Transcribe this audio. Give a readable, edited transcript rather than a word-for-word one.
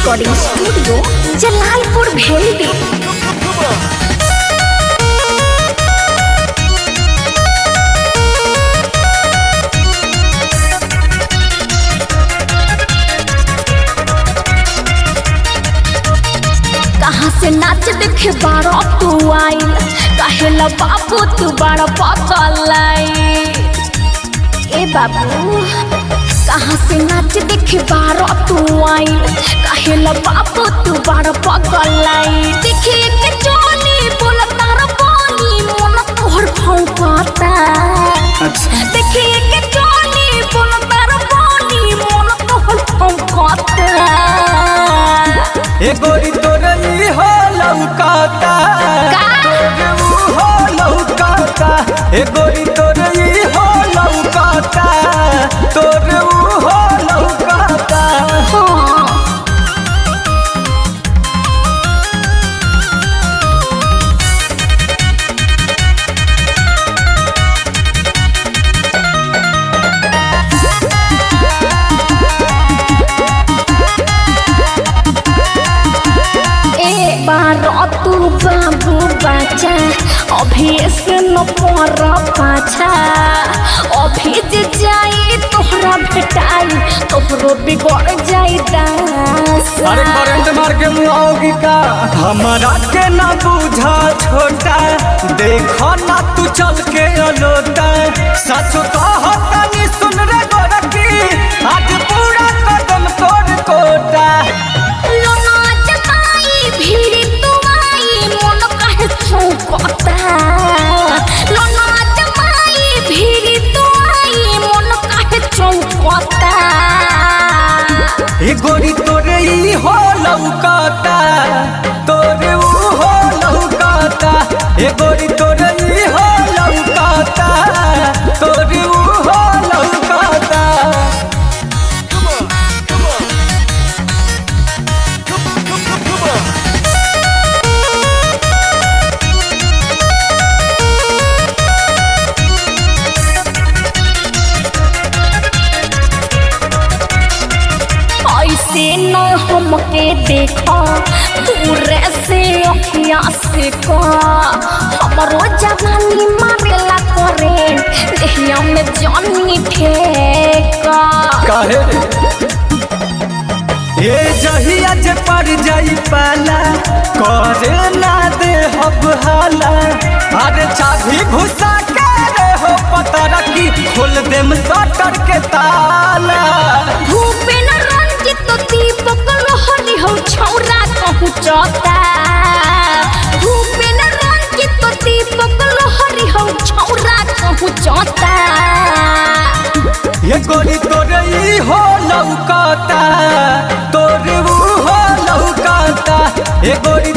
Recording studio Jalalpur Bheldi. कहाँ से नाच देखे बारो तू आइल, कहेला बाबू तू बड़ा पगलाई। ए बाबू कहाँ से नाच देखे बारो तू आइल, कहेला बाबू तू बड़ा पगलाई। देखे के चोली बोला तारा बोली मन तोहर भौंकता। देखे के चोली बोला तारा बोली मन तोहर भौंकता। ए गोरी तोरई हो लौकाता, तोरे ऊ हो लौकाता। ए गोरी तोरई हो लौकाता, तोरे ऊ हो लौकाता। तू बाबू बच्चा अभी से न पर पाछा, अभी जे जाई तोहरा भेटाई तोहरो बिगड़ जाई दास। अरे करंट मार के मुआओगी का, हमारा के ना बुझा छोटा, देखो ना तू चल के अलोटा। सच कहता नी सुन रे गोरकी, आज पूरा कदम तोड़ कोटा। ए गोरी तोरे ई हो लौकाता, तोरे ऊ हो लौकाता। ए गोरी तोरे ई हो लौकाता, तोरे ऊ हो लौकाता। ऐसे न हमके देखा दूरे से अखिया से का, हमरो जवानी मारेला करेंट देहिया में जानी ठेका। काहे ये जहिया जे पड़ जाई पाला, करे ना दे हब हाला। अरे चाबी घुसा के रे हो पता रखी, खोल देम शटर के ताला। भूपेन रंजित तो दीपक लोहरी हो छौरा कहूँ चौता। भूपेन रंजित तो दीपक लोहरी हो छौरा कहूँ चौता। ये गोरी तोरे ई हो लौकाता, तोरे ऊ हो लौकाता। ये गोरी